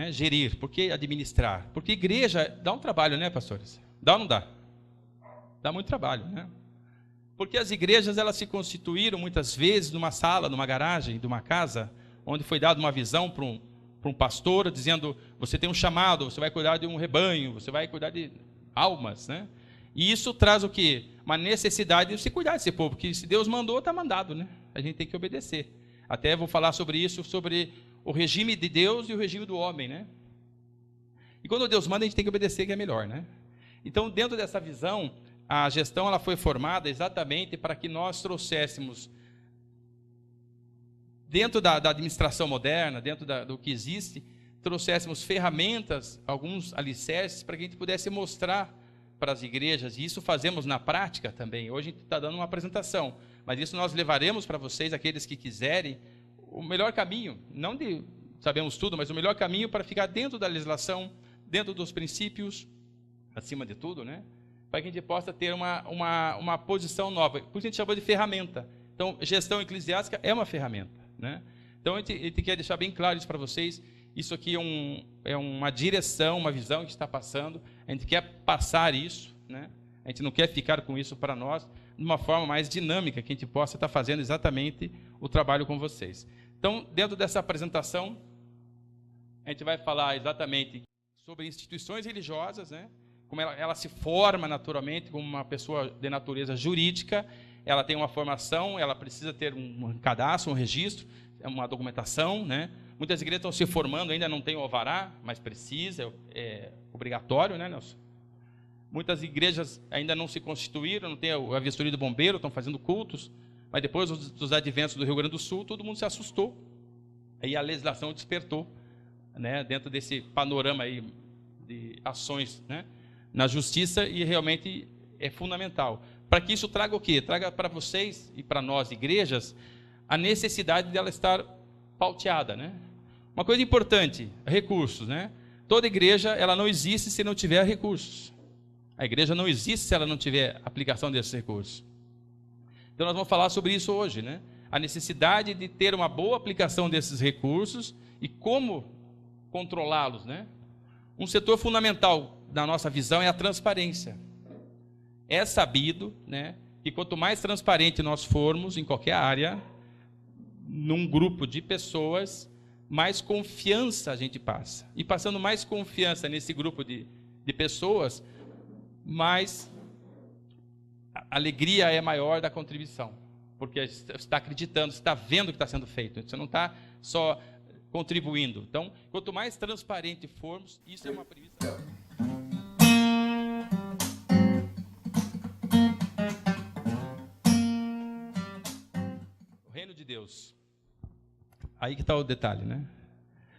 né? Gerir, por que administrar? Porque igreja dá um trabalho, né, pastores? Dá ou não dá? Dá muito trabalho, né? Porque as igrejas, elas se constituíram muitas vezes numa sala, numa garagem de uma casa, onde foi dada uma visão para um pastor, dizendo, você tem um chamado, você vai cuidar de um rebanho, você vai cuidar de almas, né? E isso traz o quê? Uma necessidade de se cuidar desse povo, porque se Deus mandou, está mandado, né? A gente tem que obedecer. Até vou falar sobre isso, sobre o regime de Deus e o regime do homem, né? E quando Deus manda, a gente tem que obedecer, que é melhor, né? Então, dentro dessa visão, a gestão ela foi formada exatamente para que nós trouxéssemos, dentro da administração moderna, dentro do que existe, trouxéssemos ferramentas, alguns alicerces, para que a gente pudesse mostrar para as igrejas, e isso fazemos na prática também. Hoje a gente está dando uma apresentação, mas isso nós levaremos para vocês, aqueles que quiserem, o melhor caminho, não de sabemos tudo, mas o melhor caminho para ficar dentro da legislação, dentro dos princípios, acima de tudo, né? Para que a gente possa ter uma posição nova. Por isso a gente chamou de ferramenta. Então, gestão eclesiástica é uma ferramenta, né? Então, a gente quer deixar bem claro isso para vocês. Isso aqui é uma direção, uma visão que está passando. A gente quer passar isso, né? A gente não quer ficar com isso para nós, de uma forma mais dinâmica, que a gente possa estar fazendo exatamente o trabalho com vocês. Então, dentro dessa apresentação, a gente vai falar exatamente sobre instituições religiosas, né? Como ela se forma naturalmente como uma pessoa de natureza jurídica, ela tem uma formação, ela precisa ter um cadastro, um registro, uma documentação, né? Muitas igrejas estão se formando, ainda não tem o alvará, mas precisa, é obrigatório, né, Nelson? Muitas igrejas ainda não se constituíram, não tem a vistoria do bombeiro, estão fazendo cultos, mas depois dos adventos do Rio Grande do Sul, todo mundo se assustou. Aí a legislação despertou, né, dentro desse panorama aí de ações, né, na justiça, e realmente é fundamental. Para que isso traga o quê? Traga para vocês e para nós, igrejas, a necessidade dela estar pauteada, né? Uma coisa importante, recursos, né? Toda igreja, ela não existe se não tiver recursos. A igreja não existe se ela não tiver aplicação desses recursos. Então nós vamos falar sobre isso hoje, né? A necessidade de ter uma boa aplicação desses recursos e como controlá-los, né? Um setor fundamental da nossa visão é a transparência. É sabido, né, que quanto mais transparente nós formos em qualquer área, num grupo de pessoas, mais confiança a gente passa. E passando mais confiança nesse grupo de pessoas, mais alegria é maior da contribuição. Porque você está acreditando, você está vendo o que está sendo feito. Você não está só contribuindo. Então, quanto mais transparente formos, isso é uma premissa. O reino de Deus. Aí que está o detalhe, né?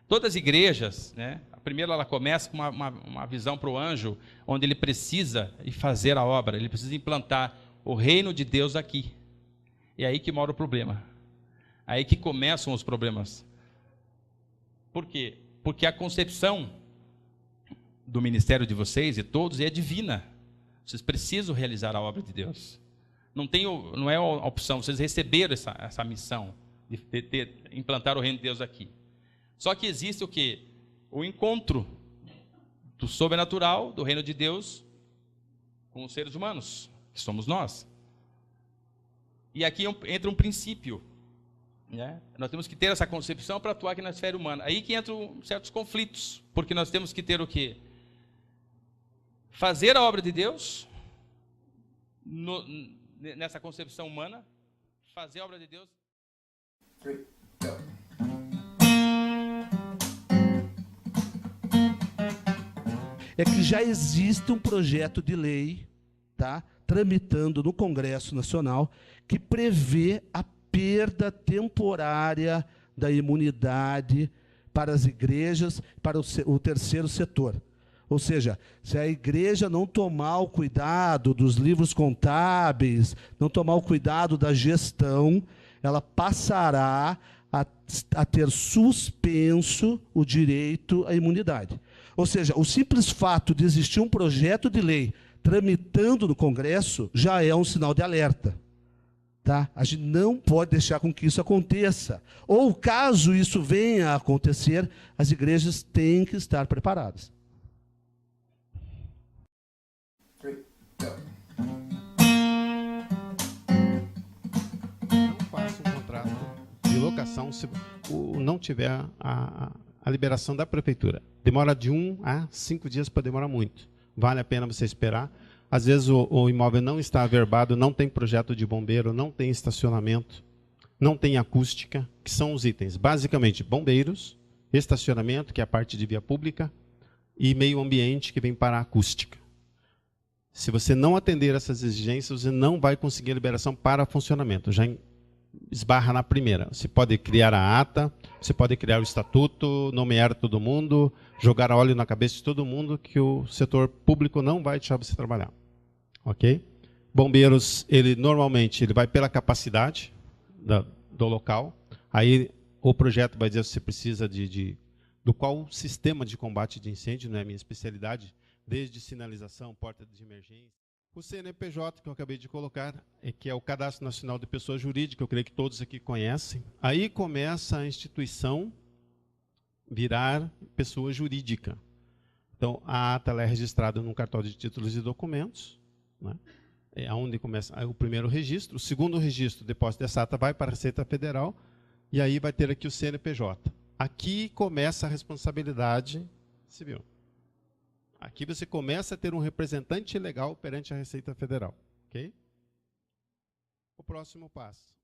Todas as igrejas, né? A primeira ela começa com uma visão para o anjo, onde ele precisa ir fazer a obra, ele precisa implantar o reino de Deus aqui. E é aí que mora o problema. Aí que começam os problemas. Por quê? Porque a concepção do ministério de vocês e todos é divina. Vocês precisam realizar a obra de Deus. Não é a opção, vocês receberam essa missão de implantar o reino de Deus aqui. Só que existe o quê? O encontro do sobrenatural, do reino de Deus, com os seres humanos, que somos nós. E aqui entra um princípio, né? Nós temos que ter essa concepção para atuar aqui na esfera humana. Aí que entram certos conflitos, porque nós temos que ter o quê? Fazer a obra de Deus, nessa concepção humana, fazer a obra de Deus. É que já existe um projeto de lei, tá, tramitando no Congresso Nacional, que prevê a perda temporária da imunidade para as igrejas, para o terceiro setor. Ou seja, se a igreja não tomar o cuidado dos livros contábeis, não tomar o cuidado da gestão, ela passará a ter suspenso o direito à imunidade. Ou seja, o simples fato de existir um projeto de lei tramitando no Congresso já é um sinal de alerta. Tá? A gente não pode deixar com que isso aconteça. Ou, caso isso venha a acontecer, as igrejas têm que estar preparadas. Não faça um contrato de locação se não tiver a liberação da prefeitura. Demora de 1 a 5 dias para demorar muito. Vale a pena você esperar. Às vezes o imóvel não está averbado, não tem projeto de bombeiro, não tem estacionamento, não tem acústica, que são os itens. Basicamente, bombeiros, estacionamento, que é a parte de via pública, e meio ambiente, que vem para a acústica. Se você não atender essas exigências, você não vai conseguir a liberação para funcionamento. Já esbarra na primeira. Você pode criar a ata, você pode criar o estatuto, nomear todo mundo, jogar óleo na cabeça de todo mundo, que o setor público não vai deixar você trabalhar. Ok? Bombeiros, normalmente ele vai pela capacidade do local. Aí o projeto vai dizer se você precisa do qual sistema de combate de incêndio, não é a minha especialidade, desde sinalização, porta de emergência. O CNPJ, que eu acabei de colocar, que é o Cadastro Nacional de Pessoa Jurídica, eu creio que todos aqui conhecem. Aí começa a instituição virar pessoa jurídica. Então, a ata ela é registrada no cartório de títulos e documentos, né? É onde começa o primeiro registro. O segundo registro, depois dessa ata, vai para a Receita Federal, e aí vai ter aqui o CNPJ. Aqui começa a responsabilidade civil. Aqui você começa a ter um representante legal perante a Receita Federal. Okay? O próximo passo.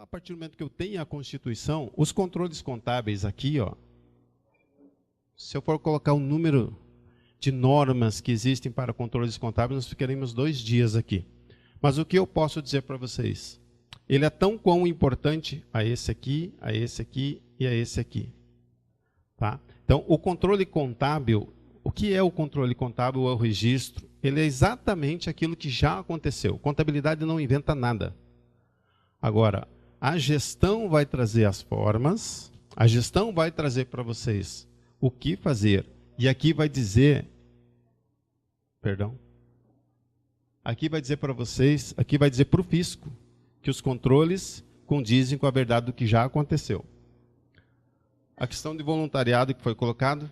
A partir do momento que eu tenho a Constituição, os controles contábeis aqui, ó, se eu for colocar o número de normas que existem para controles contábeis, nós ficaremos 2 dias aqui. Mas o que eu posso dizer para vocês? Ele é tão quão importante a esse aqui e a esse aqui. Tá? Então, o controle contábil, o que é o controle contábil ou o registro? Ele é exatamente aquilo que já aconteceu. Contabilidade não inventa nada. Agora, a gestão vai trazer as formas, a gestão vai trazer para vocês o que fazer. E aqui vai dizer, aqui vai dizer para vocês, aqui vai dizer para o fisco, que os controles condizem com a verdade do que já aconteceu. A questão de voluntariado que foi colocado,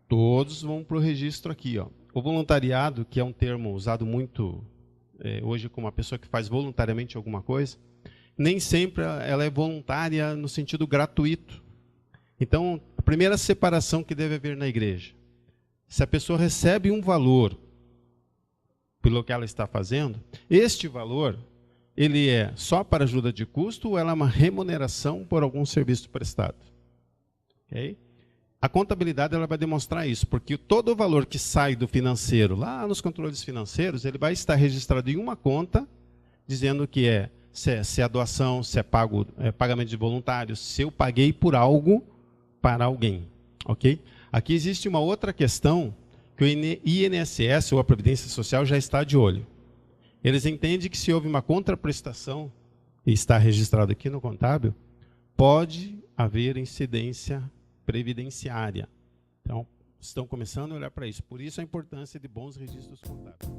todos vão para o registro aqui. Ó. O voluntariado, que é um termo usado muito hoje como uma pessoa que faz voluntariamente alguma coisa, nem sempre ela é voluntária no sentido gratuito. Então, a primeira separação que deve haver na igreja, se a pessoa recebe um valor pelo que ela está fazendo, este valor, ele é só para ajuda de custo ou ela é uma remuneração por algum serviço prestado? Okay? A contabilidade ela vai demonstrar isso, porque todo o valor que sai do financeiro, lá nos controles financeiros, ele vai estar registrado em uma conta, dizendo que se é doação, se é pagamento de voluntários, se eu paguei por algo para alguém. Okay? Aqui existe uma outra questão que o INSS, ou a Previdência Social, já está de olho. Eles entendem que se houve uma contraprestação, e está registrado aqui no contábil, pode haver incidência previdenciária. Então, estão começando a olhar para isso. Por isso a importância de bons registros contábeis.